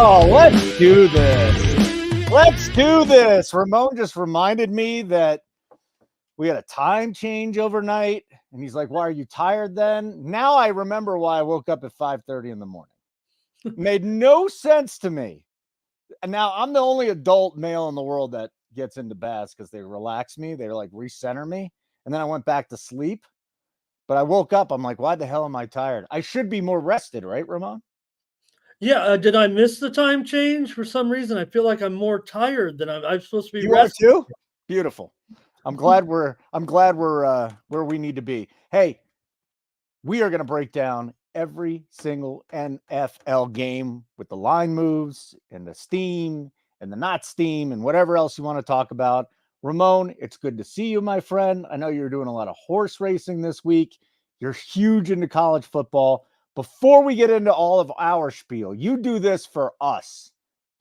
Oh, let's do this. Let's do this. Ramon just reminded me that we had a time change overnight, and he's like, "Why are you tired then?" Now I remember why I woke up at 5:30 in the morning. Made no sense to me. And now I'm the only adult male in the world that gets into baths because they relax me. They like recenter me. And then I went back to sleep. But I woke up. I'm like, why the hell am I tired? I should be more rested, right, Ramon? Yeah, did I miss the time change for some reason? I feel like I'm more tired than I'm supposed to be You are rested. too? Beautiful. I'm glad we're where we need to be. Hey, we are going to break down every single NFL game with the line moves and the steam and the not steam and whatever else you want to talk about. Ramon, it's good to see you, my friend. I know you're doing a lot of horse racing this week. You're huge into college football. Before we get into all of our spiel, you do this for us.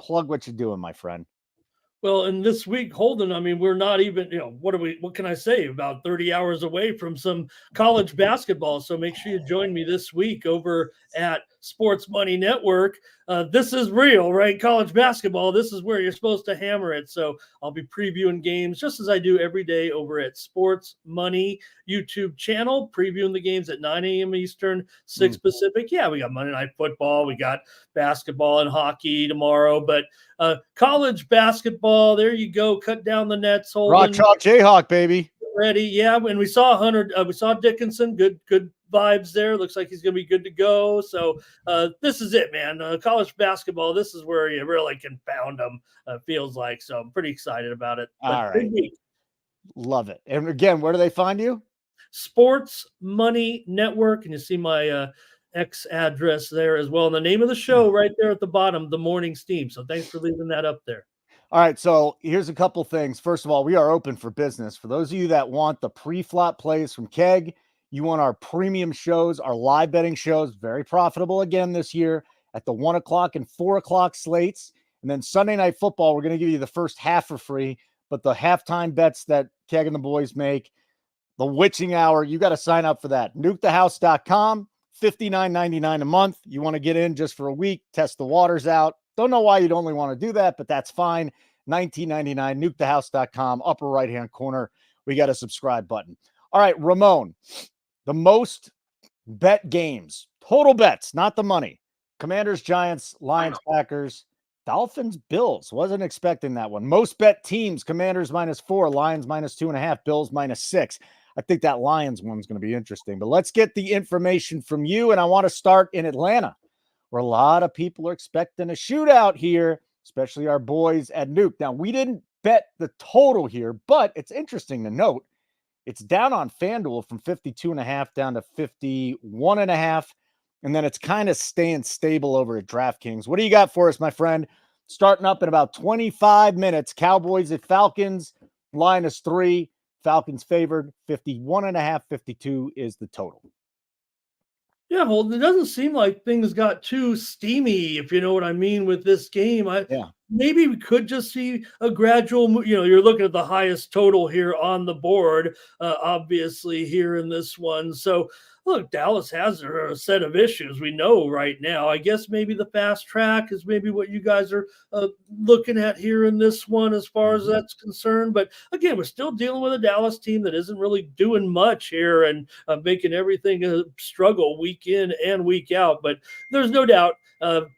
Plug what you're doing, my friend. Well, and this week, Holden, I mean, we're not even, what can I say? About 30 hours away from some college basketball. So make sure you join me this week over at Sports Money Network. This is real, right? College basketball. This is where you're supposed to hammer it. So I'll be previewing games just as I do every day over at Sports Money YouTube channel, previewing the games at 9 a.m. Eastern, 6 Pacific. Yeah, we got Monday Night Football. We got basketball and hockey tomorrow, but college basketball, there you go. Cut down the nets. Rock Chalk Jayhawk, baby. Ready. Yeah. And we saw Hunter, we saw Dickinson. Good vibes there. Looks like he's going to be good to go. So this is it, man. College basketball, this is where you really can pound them, feels like. So I'm pretty excited about it. All right. Love it. And again, where do they find you? Sports Money Network. And you see my X address there as well. And the name of the show right there at the bottom, The Morning Steam. So thanks for leaving that up there. All right, so here's a couple things. First of all, we are open for business. For those of you that want the pre-flop plays from Keg, you want our premium shows, our live betting shows, very profitable again this year at the 1 o'clock and 4 o'clock slates. And then Sunday Night Football, we're going to give you the first half for free, but the halftime bets that Keg and the boys make, the witching hour, you got to sign up for that. NukeTheHouse.com, $59.99 a month. You want to get in just for a week, test the waters out. Don't know why you'd only want to do that, but that's fine. $19.99, nukethehouse.com, upper right-hand corner. We got a subscribe button. All right, Ramon, the most bet games, total bets, not the money. Commanders, Giants, Lions, Packers, Dolphins, Bills. Wasn't expecting that one. Most bet teams, Commanders -4, Lions -2.5, Bills -6. I think that Lions one's going to be interesting. But let's get the information from you, and I want to start in Atlanta, where a lot of people are expecting a shootout here, especially our boys at Nuke. Now, we didn't bet the total here, but it's interesting to note it's down on FanDuel from 52.5 down to 51.5, and then it's kind of staying stable over at DraftKings. What do you got for us, my friend? Starting up in about 25 minutes, Cowboys at Falcons, -3. Falcons favored, 51.5, 52 is the total. Yeah, well, it doesn't seem like things got too steamy, if you know what I mean, with this game. Maybe we could just see a gradual, you're looking at the highest total here on the board, obviously here in this one. So look, Dallas has a set of issues we know right now. I guess maybe the fast track is maybe what you guys are looking at here in this one as far as that's concerned. But again, we're still dealing with a Dallas team that isn't really doing much here and making everything a struggle week in and week out. But there's no doubt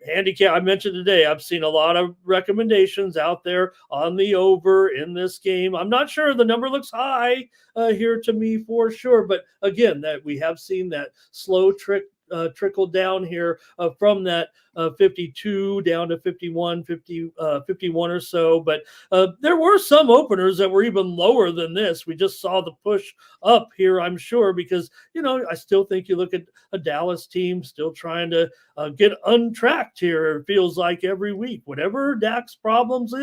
handicap. I mentioned today, I've seen a lot of recommendations out there on the over in this game. I'm not sure the number looks high here to me for sure. But again, that we have seen that slow trickle down here from that 52 down to 51 or so. But there were some openers that were even lower than this. We just saw the push up here, I'm sure, because, I still think you look at a Dallas team still trying to get untracked here. It feels like every week, whatever Dak's problems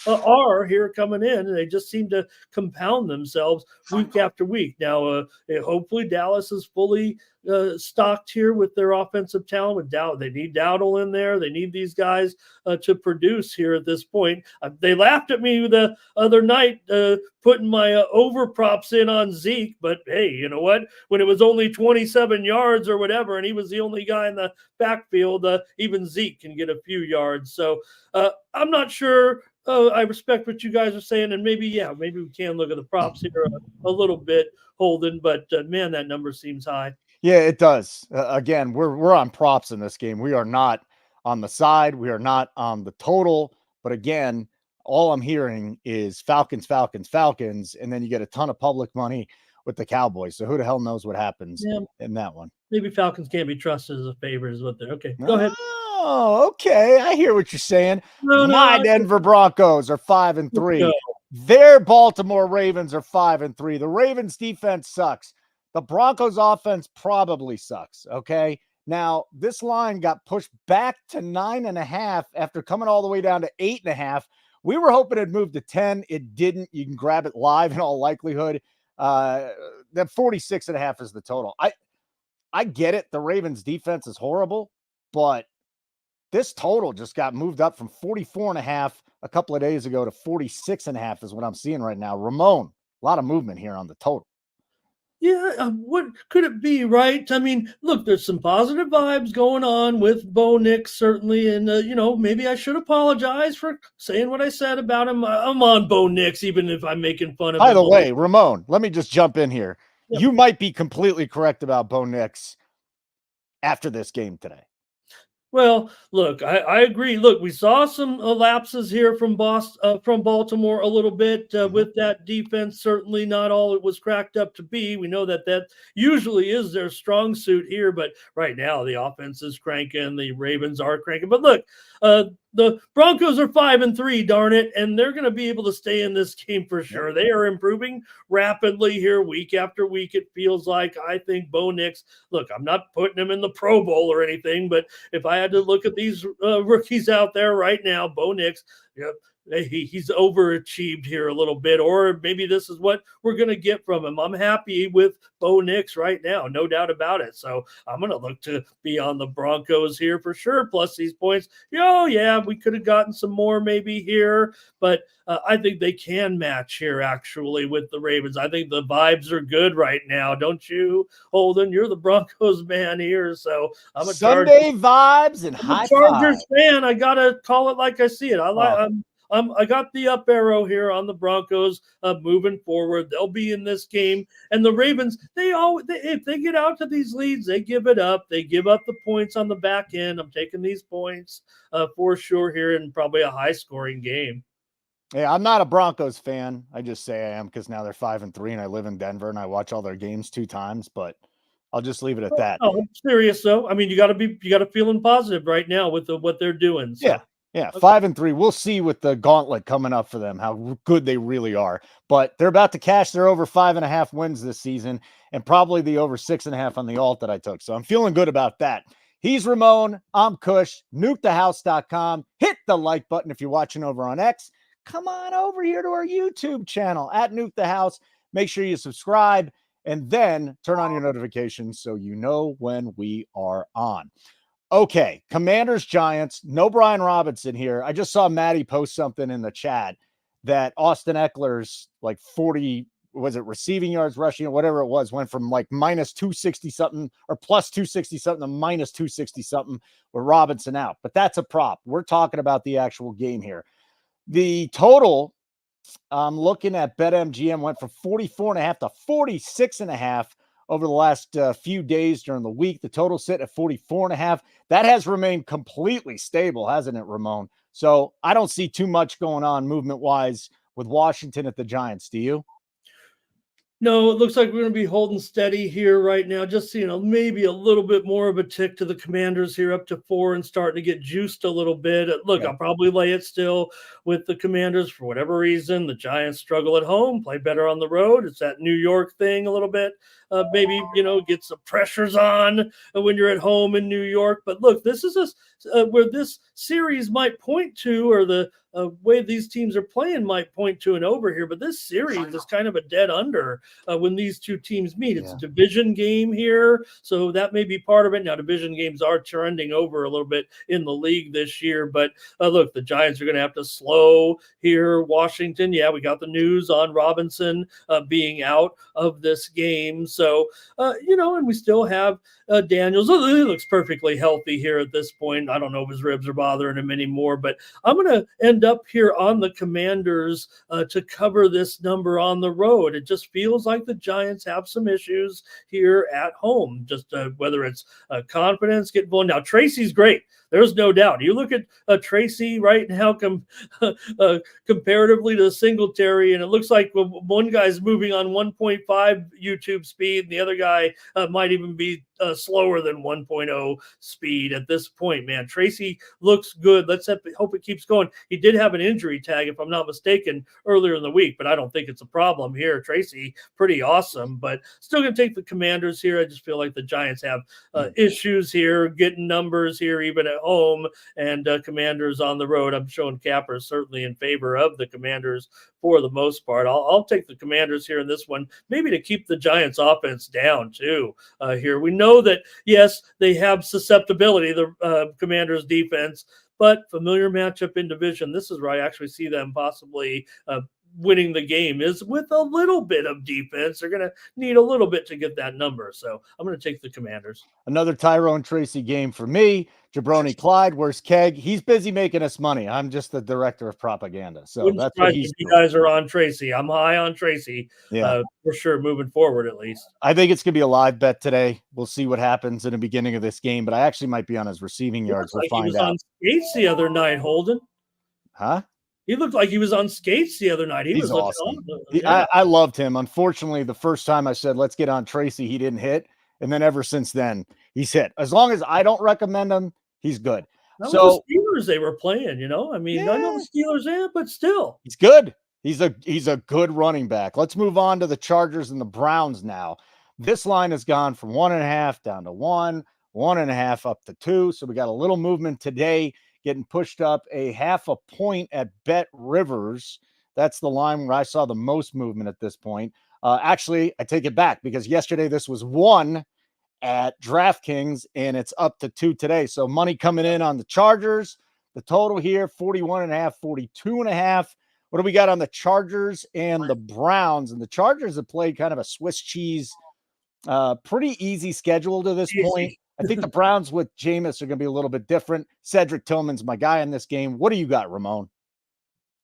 are here coming in, and they just seem to compound themselves week after week. Now, hopefully Dallas is fully stocked here with their offensive talent. With Dowd, they need Dowdle in there. They need these guys to produce here at this point. They laughed at me the other night putting my over props in on Zeke, but hey, you know what? When it was only 27 yards or whatever, and he was the only guy in the backfield, even Zeke can get a few yards. So I'm not sure. I respect what you guys are saying, and maybe we can look at the props here a little bit, Holden. But man, that number seems high. Yeah, it does. Again, we're on props in this game. We are not on the side. We are not on the total. But again, all I'm hearing is Falcons, Falcons, Falcons, and then you get a ton of public money with the Cowboys. So who the hell knows what happens in that one? Maybe Falcons can't be trusted as a favorite is what they're okay. Go ahead. Oh, okay. I hear what you're saying. My Denver Broncos are 5-3. Their Baltimore Ravens are 5-3. The Ravens defense sucks. The Broncos offense probably sucks. Okay. Now this line got pushed back to 9.5 after coming all the way down to 8.5. We were hoping it'd move to 10. It didn't. You can grab it live in all likelihood. That 46.5 is the total. I get it. The Ravens defense is horrible, but this total just got moved up from 44.5 a couple of days ago to 46.5 is what I'm seeing right now. Ramon, a lot of movement here on the total. Yeah, what could it be, right? I mean, look, there's some positive vibes going on with Bo Nix, certainly, and, maybe I should apologize for saying what I said about him. I'm on Bo Nix, even if I'm making fun of him. By the way, Ramon, let me just jump in here. Yep. You might be completely correct about Bo Nix after this game today. Well, look, I agree. Look, we saw some lapses here from Baltimore a little bit with that defense. Certainly not all it was cracked up to be. We know that usually is their strong suit here, but right now the offense is cranking. The Ravens are cranking. But look, the Broncos are 5-3, darn it, and they're going to be able to stay in this game for sure. They are improving rapidly here week after week, it feels like. I think Bo Nix, look, I'm not putting him in the Pro Bowl or anything, but if I had to look at these rookies out there right now, Bo Nix, he's overachieved here a little bit, or maybe this is what we're going to get from him. I'm happy with Bo Nix right now, no doubt about it. So I'm going to look to be on the Broncos here for sure, plus these points. We could have gotten some more maybe here, but I think they can match here actually with the Ravens. I think the vibes are good right now, don't you, Holden? You're the Broncos man here, so I'm a Sunday vibes and high Chargers fan. I got to call it like I see it. I got the up arrow here on the Broncos moving forward. They'll be in this game. And the Ravens, if they get out to these leads, they give it up. They give up the points on the back end. I'm taking these points for sure here in probably a high-scoring game. Yeah, I'm not a Broncos fan. I just say I am because now they're 5-3 and I live in Denver and I watch all their games 2 times, but I'll just leave it at that. Oh, I'm serious though. I mean, you got to feeling positive right now with what they're doing. So. Yeah, 5-3. We'll see with the gauntlet coming up for them, how good they really are. But they're about to cash their over 5.5 wins this season and probably the over 6.5 on the alt that I took. So I'm feeling good about that. He's Ramon. I'm Kush. NukeTheHouse.com. Hit the like button if you're watching over on X. Come on over here to our YouTube channel at Nuke the House. Make sure you subscribe and then turn on your notifications so you know when we are on. Okay, Commanders, Giants, no Brian Robinson here. I just saw Maddie post something in the chat that Austin Eckler's like 40, was it receiving yards, rushing, or whatever it was, went from like minus 260 something or plus 260 something to minus 260 something with Robinson out. But that's a prop. We're talking about the actual game here. The total, I'm looking at BetMGM, went from 44.5 to 46.5 over the last few days during the week. The total sit at 44.5. That has remained completely stable, hasn't it, Ramon? So I don't see too much going on movement-wise with Washington at the Giants. Do you? No, it looks like we're going to be holding steady here right now. Just, maybe a little bit more of a tick to the Commanders here up to 4 and starting to get juiced a little bit. Look, yeah. I'll probably lay it still with the Commanders for whatever reason. The Giants struggle at home, play better on the road. It's that New York thing a little bit. Maybe, get some pressures on when you're at home in New York. But look, this is where this series might point to, or the way these teams are playing might point to an over here, but this series is kind of a dead under when these two teams meet. It's a division game here, so that may be part of it. Now, division games are trending over a little bit in the league this year, but look, the Giants are going to have to slow here. Washington, we got the news on Robinson being out of this game, so and we still have Daniels. He looks perfectly healthy here at this point. I don't know if his ribs are bothering him anymore, but I'm going to end up here on the Commanders to cover this number on the road. It just feels like the Giants have some issues here at home, just whether it's confidence getting blown. Now, Tracy's great. There's no doubt. You look at Tracy right now comparatively to Singletary, and it looks like one guy's moving on 1.5 YouTube speed, and the other guy might even be slower than 1.0 speed at this point, man. Tracy looks good. Let's hope it keeps going. He did have an injury tag, if I'm not mistaken, earlier in the week, but I don't think it's a problem here. Tracy, pretty awesome, but still going to take the Commanders here. I just feel like the Giants have issues here, getting numbers here, even at home, and Commanders on the road. I'm showing Capper certainly in favor of the Commanders for the most part. I'll take the Commanders here in this one, maybe to keep the Giants offense down too here. We know that, yes, they have susceptibility, the Commanders defense, but familiar matchup in division. This is where I actually see them possibly winning the game is with a little bit of defense. They're going to need a little bit to get that number. So I'm going to take the Commanders. Another Tyrone Tracy game for me. Jabroni Clyde, where's Keg? He's busy making us money. I'm just the director of propaganda. So that's what he's doing. You guys are on Tracy. I'm high on Tracy for sure, moving forward at least. I think it's going to be a live bet today. We'll see what happens in the beginning of this game, but I actually might be on his receiving yards. We'll find out. He was on skates the other night, Holden. Huh? He looked like he was on skates the other night. He's awesome. I loved him. Unfortunately, the first time I said, let's get on Tracy, he didn't hit. And then ever since then, he's hit. As long as I don't recommend him, he's good. So the Steelers they were playing, I know the Steelers, but still. He's good. He's a good running back. Let's move on to the Chargers and the Browns now. This line has gone from 1.5 down to 1, 1.5 up to 2. So we got a little movement today, getting pushed up a 0.5 point at Bet Rivers. That's the line where I saw the most movement at this point. Actually, I take it back because yesterday this was 1 at DraftKings and it's up to 2 today. So money coming in on the Chargers. The total here, 41.5, 42.5. What do we got on the Chargers and the Browns? And the Chargers have played kind of a Swiss cheese, pretty easy schedule to this point. I think the Browns with Jameis are going to be a little bit different. Cedric Tillman's my guy in this game. What do you got, Ramon?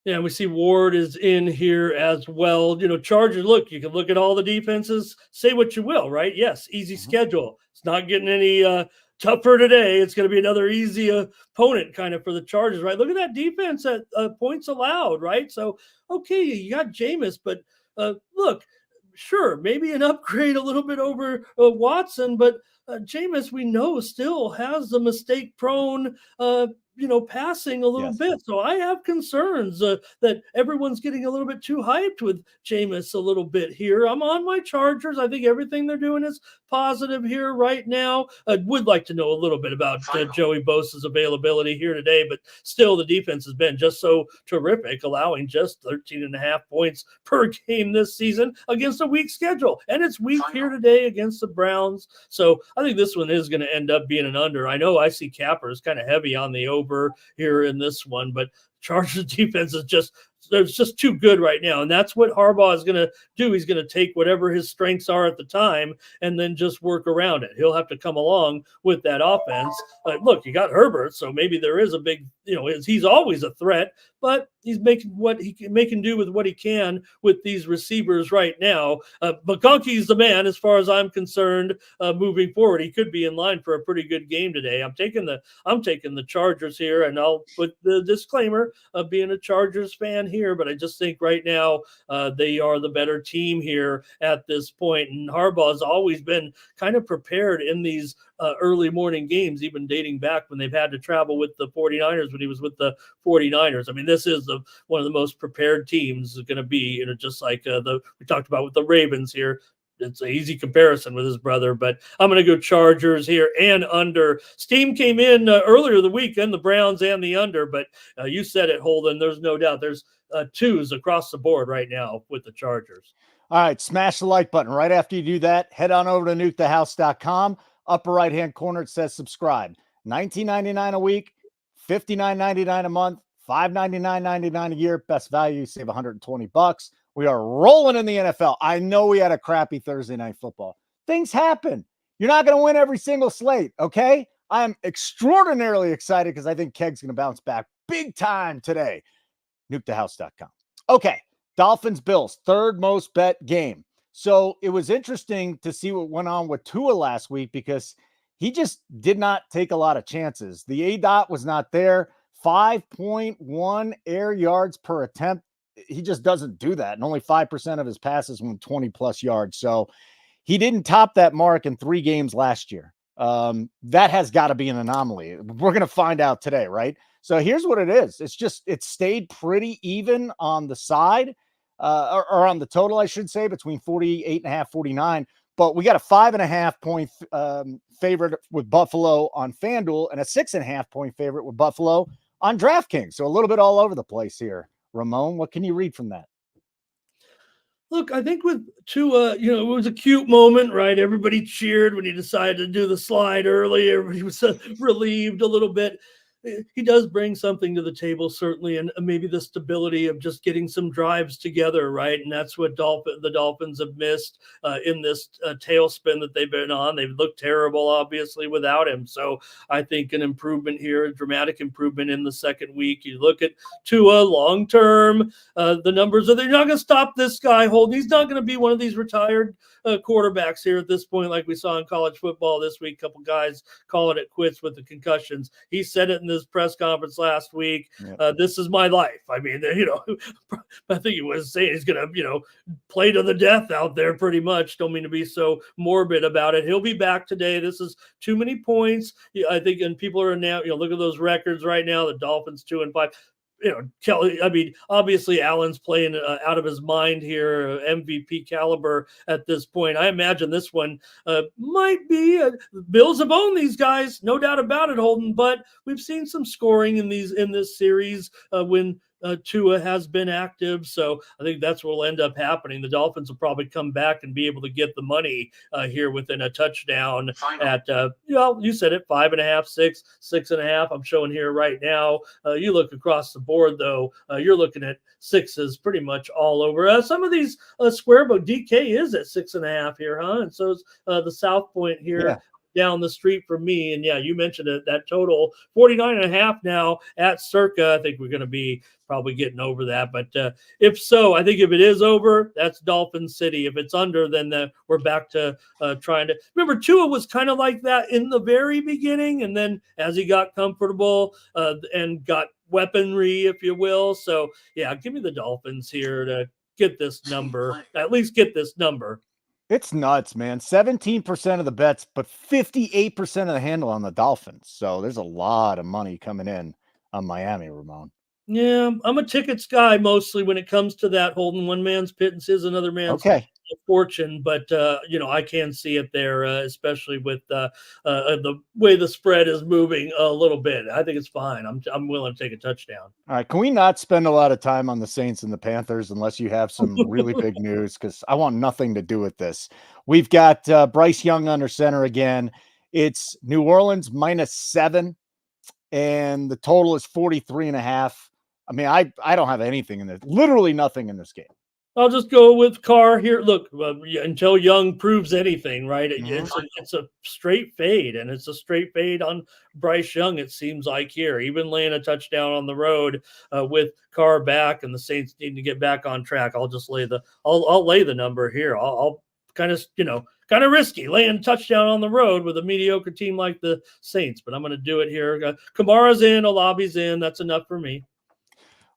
Yeah, we see Ward is in here as well. Chargers, look, you can look at all the defenses, say what you will, right? Yes, easy schedule. It's not getting any tougher today. It's going to be another easy opponent kind of for the Chargers, right? Look at that defense at points allowed, right? So, okay, you got Jameis, but look, sure, maybe an upgrade a little bit over Watson, but Jameis, we know, still has the mistake-prone passing a little bit. So I have concerns that everyone's getting a little bit too hyped with Jameis a little bit here. I'm on my Chargers. I think everything they're doing is positive here right now. I would like to know a little bit about Joey Bosa's availability here today, but still the defense has been just so terrific, allowing just 13.5 points per game this season against a weak schedule. And it's weak here today against the Browns. So I think this one is going to end up being an under. I know I see Capper's kind of heavy on the over here in this one, but Chargers defense is just too good right now. And that's what Harbaugh is going to do. He's going to take whatever his strengths are at the time and then just work around it. He'll have to come along with that offense. Look, you got Herbert, so maybe there is a big, he's always a threat, but he's making what he can do with what he can with these receivers right now. McConkey's the man as far as I'm concerned moving forward. He could be in line for a pretty good game today. I'm taking the Chargers here, and I'll put the disclaimer of being a Chargers fan here, but I just think right now they are the better team here at this point. And Harbaugh has always been kind of prepared in these early morning games, even dating back when they've had to travel with the 49ers when he was with the 49ers. I mean, this is one of the most prepared teams going to be, just like we talked about with the Ravens here. it's an easy comparison with his brother, but I'm going to go Chargers here and under. Steam came in earlier the week and the Browns and the under, but you said it, Holden. There's no doubt. There's twos across the board right now with the Chargers. All right, smash the like button. Right after you do that, head on over to nukethehouse.com. Upper right-hand corner, it says subscribe. $19.99 a week, $59.99 a month, $599.99 a year. Best value, save $120. We are rolling in the NFL. I know we had a crappy Thursday night football. Things happen. You're not going to win every single slate, okay? I'm extraordinarily excited because I think Keg's going to bounce back big time today. nukethehouse.com. Okay, Dolphins Bills, third most bet game. So it was interesting to see what went on with Tua last week because he just did not take a lot of chances. The A-dot was not there. 5.1 air yards per attempt. He just doesn't do that. And only 5% of his passes went 20 plus yards. So he didn't top that mark in 3 games last year. That has got to be an anomaly. We're going to find out today, right? So here's what it is. It stayed pretty even on the side, or on the total, I should say, between 48.5, 49. But we got a 5.5 point favorite with Buffalo on FanDuel and a 6.5 point favorite with Buffalo on DraftKings. So a little bit all over the place here. Ramon, what can you read from that? Look, I think with Tua, it was a cute moment, right? Everybody cheered when he decided to do the slide early. Everybody was relieved a little bit. He does bring something to the table, certainly, and maybe the stability of just getting some drives together, right? And that's what the Dolphins have missed in this tailspin that they've been on. They've looked terrible, obviously, without him. So I think an improvement here, a dramatic improvement in the second week. You look at Tua long-term, the numbers they're not going to stop this guy, Holden. He's not going to be one of these retired quarterbacks here at this point, like we saw in college football this week. A couple guys calling it quits with the concussions. He said it in this press conference last week. Yeah. This is my life. I mean, I think he was saying he's going to, play to the death out there pretty much. Don't mean to be so morbid about it. He'll be back today. This is too many points. I think, and people are now, look at those records right now. The Dolphins 2-5. Kelly, I mean, obviously Allen's playing out of his mind here, MVP caliber at this point. I imagine this one might be Bills have owned these guys, no doubt about it, Holden, but we've seen some scoring in this series when Tua has been active. So I think that's what will end up happening. The Dolphins will probably come back and be able to get the money here within a touchdown at, you said it, 5.5, 6, 6.5. I'm showing here right now. You look across the board, though, you're looking at sixes pretty much all over. Some of these square book DK is at 6.5 here, huh? And so is the South Point here. Yeah. Down the street from me. And yeah, you mentioned it, that total 49.5 now at circa. I think we're going to be probably getting over that. But if so, I think if it is over, that's Dolphin City. If it's under, then we're back to trying to remember. Tua was kind of like that in the very beginning. And then as he got comfortable and got weaponry, if you will. So yeah, give me the Dolphins here to get this number, at least get this number. It's nuts, man. 17% of the bets, but 58% of the handle on the Dolphins. So there's a lot of money coming in on Miami, Ramon. Yeah, I'm a tickets guy mostly when it comes to that, Holden. One man's pittance is another man's fortune, but I can see it there, especially with the way the spread is moving a little bit. I think it's fine. I'm willing to take a touchdown. All right, can we not spend a lot of time on the Saints and the Panthers unless you have some really big news? Because I want nothing to do with this. We've got Bryce Young under center again. It's New Orleans -7, and the total is 43.5. I mean, I don't have anything in this, literally nothing in this game. I'll just go with Carr here. Look, until Young proves anything, right? It's a straight fade, and it's a straight fade on Bryce Young, it seems like here. Even laying a touchdown on the road with Carr back and the Saints need to get back on track. I'll just lay I'll lay the number here. I'll kind of risky laying a touchdown on the road with a mediocre team like the Saints, but I'm going to do it here. Kamara's in, Olabi's in. That's enough for me.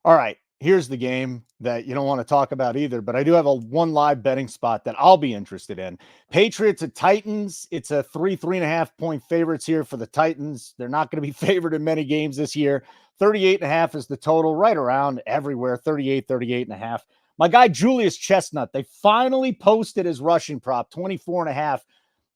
All right, here's the game that you don't want to talk about either, but I do have one live betting spot that I'll be interested in. Patriots at Titans. It's a 3.5 point favorites here for the Titans. They're not going to be favored in many games this year. 38.5 is the total, right around everywhere. 38.5. My guy, Julius Chestnut, they finally posted his rushing prop, 24.5.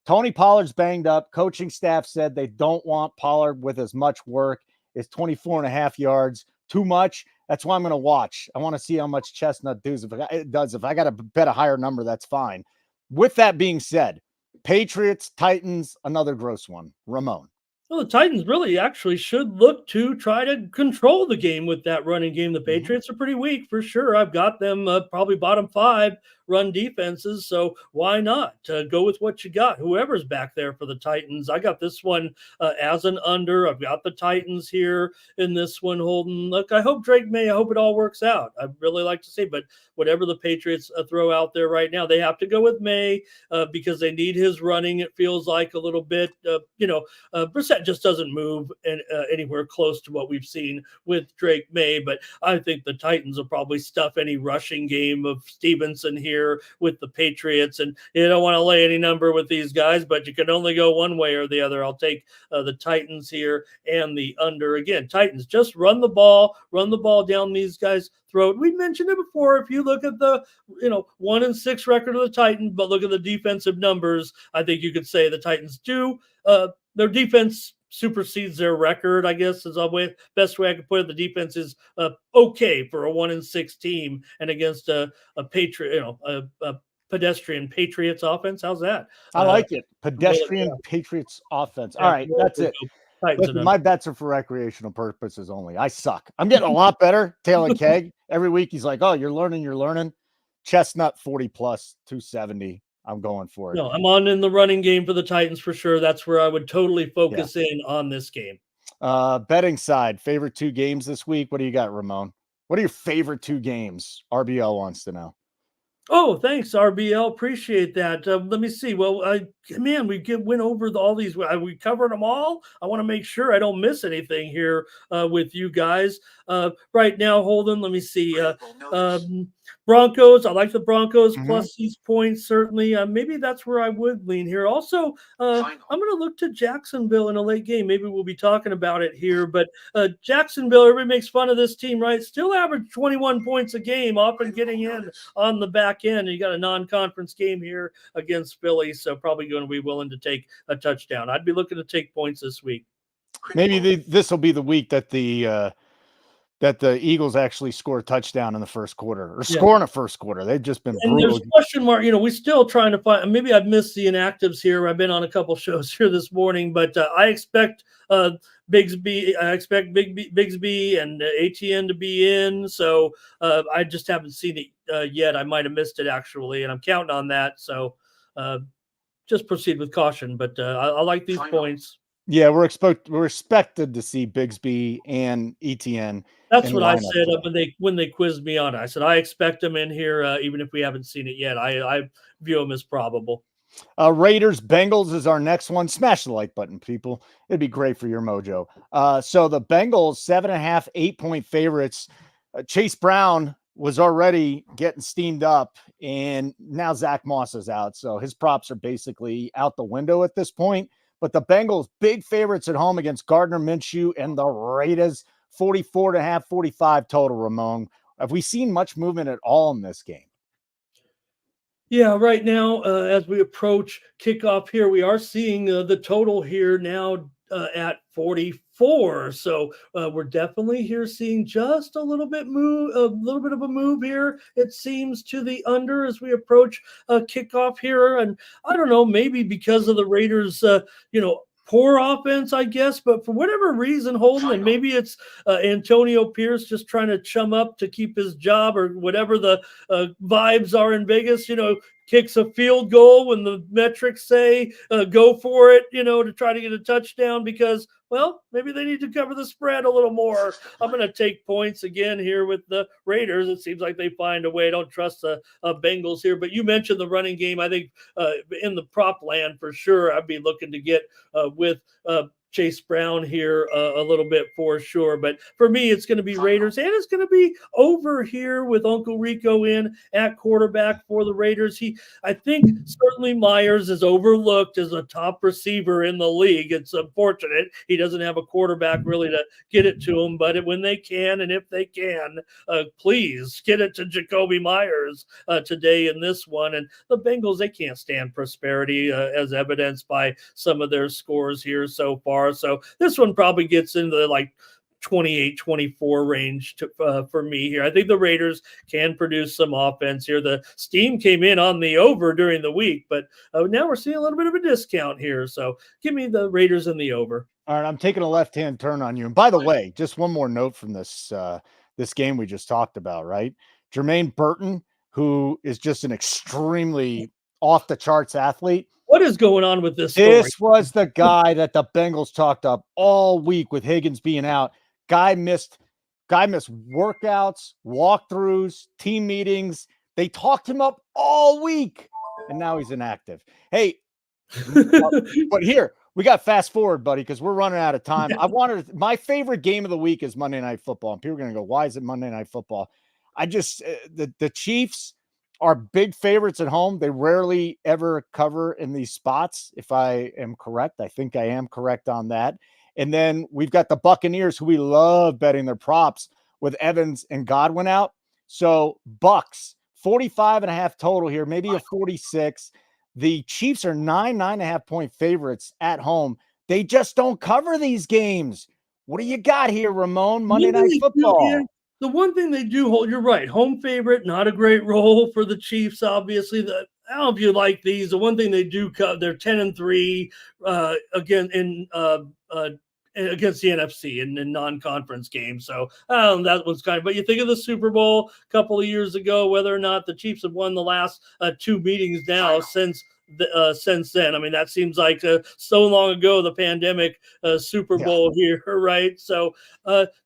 Tony Pollard's banged up. Coaching staff said they don't want Pollard with as much work. It's 24.5 yards. Too much. That's why I'm going to watch. I want to see how much Chestnut does. If I got to bet a higher number, that's fine. With that being said, Patriots, Titans, another gross one. Ramon. Well, the Titans really actually should look to try to control the game with that running game. The Patriots are pretty weak for sure. I've got them probably bottom 5 run defenses. So why not go with what you got? Whoever's back there for the Titans. I got this one as an under. I've got the Titans here in this one, Holden. Look, I hope Drake May, I hope it all works out. I'd really like to see, but whatever the Patriots throw out there right now, they have to go with May because they need his running. It feels like a little bit, Brissett just doesn't move anywhere close to what we've seen with Drake May, but I think the Titans will probably stuff any rushing game of Stevenson here with the Patriots, and you don't want to lay any number with these guys, but you can only go one way or the other. I'll take the Titans here and the under. Again, Titans, just run the ball down these guys' throat. We mentioned it before. If you look at the 1-6 record of the Titans, but look at the defensive numbers, I think you could say the Titans do their defense supersedes their record, I guess is the best way I could put it. The defense is okay for a 1-6 team, and against a Patriot, a pedestrian Patriots offense. How's that? I like it. Pedestrian Patriots offense. All right, that's it. Listen, my bets are for recreational purposes only. I suck. I'm getting a lot better. Taylor Keg, every week he's like, oh, you're learning. Chestnut 40 plus 270. I'm going for it. No, I'm on in the running game for the Titans for sure. That's where I would totally focus in on this game. Betting side, favorite 2 games this week. What do you got, Ramon? What are your favorite 2 games? RBL wants to know. Oh, thanks, RBL. Appreciate that. Let me see. Well, went over all these. We covered them all. I want to make sure I don't miss anything here with you guys. Right now, Holden, let me see. Broncos. I like the Broncos plus these points, certainly. Maybe that's where I would lean here. Also, I'm going to look to Jacksonville in a late game. Maybe we'll be talking about it here. But Jacksonville, everybody makes fun of this team, right? Still average 21 points a game, often getting in on the back end. You got a non-conference game here against Philly, so probably going to be willing to take a touchdown. I'd be looking to take points this week. Maybe this will be the week that the Eagles actually score a touchdown in the first quarter or score in the first quarter. They've just been brutal. There's a question mark. We're still trying to find. Maybe I've missed the inactives here. I've been on a couple shows here this morning, but I expect Bigsby. I expect Bigsby and ATN to be in. So I just haven't seen it yet. I might have missed it actually, and I'm counting on that. So just proceed with caution. But I like these points. Yeah, we're expected to see Bigsby and ETN. That's what I said when they quizzed me on it. I said I expect them in here, even if we haven't seen it yet. I view them as probable. Raiders Bengals is our next one. Smash the like button, people. It'd be great for your mojo. So the Bengals 7.5, 8-point favorites. Chase Brown was already getting steamed up, and now Zach Moss is out, so his props are basically out the window at this point. But the Bengals, big favorites at home against Gardner Minshew and the Raiders, 44.5, 45 total, Ramon. Have we seen much movement at all in this game? Yeah, right now, as we approach kickoff here, we are seeing the total here now at 44. So we're definitely here seeing just a little bit of a move here, it seems, to the under as we approach kickoff here. And I don't know, maybe because of the Raiders, poor offense, I guess, but for whatever reason, Holden, and maybe it's Antonio Pierce just trying to chum up to keep his job, or whatever the vibes are in Vegas, kicks a field goal when the metrics say go for it, to try to get a touchdown because, well, maybe they need to cover the spread a little more. I'm going to take points again here with the Raiders. It seems like they find a way. I don't trust the Bengals here, but you mentioned the running game. I think in the prop land for sure, I'd be looking to get with Chase Brown here a little bit for sure. But for me, it's going to be Raiders, and it's going to be over here with Uncle Rico in at quarterback for the Raiders. I think certainly Myers is overlooked as a top receiver in the league. It's unfortunate he doesn't have a quarterback really to get it to him, but when they can, and if they can, please get it to Jacoby Myers today in this one. And the Bengals, they can't stand prosperity as evidenced by some of their scores here so far. So this one probably gets into the like 28-24 range for me here. I think the Raiders can produce some offense here. The steam came in on the over during the week, but now we're seeing a little bit of a discount here. So give me the Raiders in the over. All right, I'm taking a left-hand turn on you. And by the way, just one more note from this this game we just talked about, right? Jermaine Burton, who is just an extremely off-the-charts athlete. What is going on with this story? This was the guy that the Bengals talked up all week with Higgins being out. Guy missed workouts, walkthroughs, team meetings. They talked him up all week, and now he's inactive. Hey, but here, we got fast forward, buddy, because we're running out of time. My favorite game of the week is Monday Night Football. And people are going to go, why is it Monday Night Football? The Chiefs are big favorites at home. They rarely ever cover in these spots. If I am correct, I think I am correct on that. And then we've got the Buccaneers, who we love betting their props with Evans and Godwin out. So Bucks, 45.5 total here, maybe a 46. The Chiefs are 9.5 point favorites at home. They just don't cover these games. What do you got here, Ramon? Monday Night Football. The one thing they do hold, you're right, home favorite, not a great role for the Chiefs, obviously. I don't know if you like these. The one thing they do cut, they're 10-3 again in against the NFC in non-conference games. So that was kind of, but you think of the Super Bowl a couple of years ago, whether or not the Chiefs have won the last two meetings now since then. I mean, that seems like so long ago, the pandemic Super Bowl here, right? So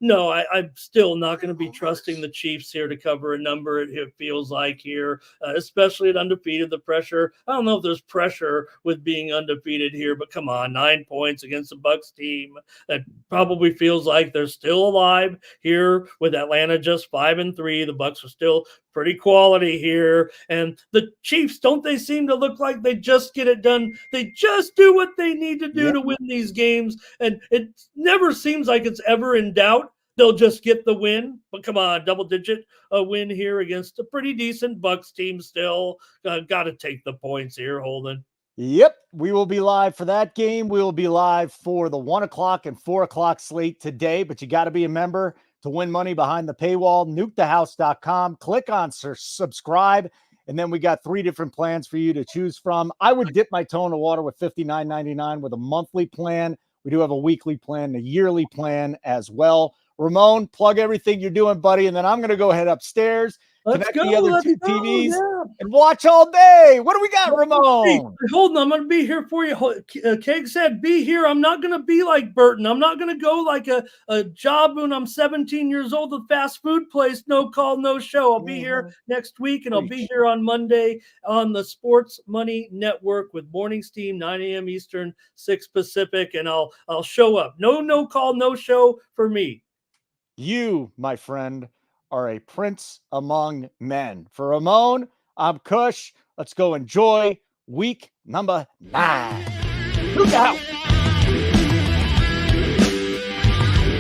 no, I'm still not going to be trusting the Chiefs here to cover a number. It feels like here, especially at undefeated, the pressure. I don't know if there's pressure with being undefeated here, but come on, 9 points against the Bucs team that probably feels like they're still alive here with Atlanta just 5-3. The Bucs are still pretty quality here. And the Chiefs, don't they seem to look like they just get it done? They just do what they need to do to win these games. And it never seems like it's ever in doubt. They'll just get the win. But come on, double-digit win here against a pretty decent Bucs team still. Got to take the points here, Holden. Yep, we will be live for that game. We will be live for the 1 o'clock and 4 o'clock slate today, but you got to be a member to win money behind the paywall. NukeTheHouse.com. Click on subscribe, and then we got 3 different plans for you to choose from. I would dip my toe in the water with $59.99 with a monthly plan. We do have a weekly plan, a yearly plan as well. Ramon, plug everything you're doing, buddy, and then I'm going to go head upstairs, connect the other two TVs, and watch all day. What do we got, Ramon? Hey, hold on, I'm going to be here for you. Keg said, be here. I'm not going to be like Burton. I'm not going to go like a job when I'm 17 years old, a fast food place, no call, no show. I'll be here next week, and I'll be here on Monday on the Sports Money Network with Morning Steam, 9 a.m. Eastern, 6 Pacific, and I'll show up. No call, no show for me. You, my friend, are a prince among men. For Ramon, I'm Kush. Let's go enjoy week number 9. Nuke the House.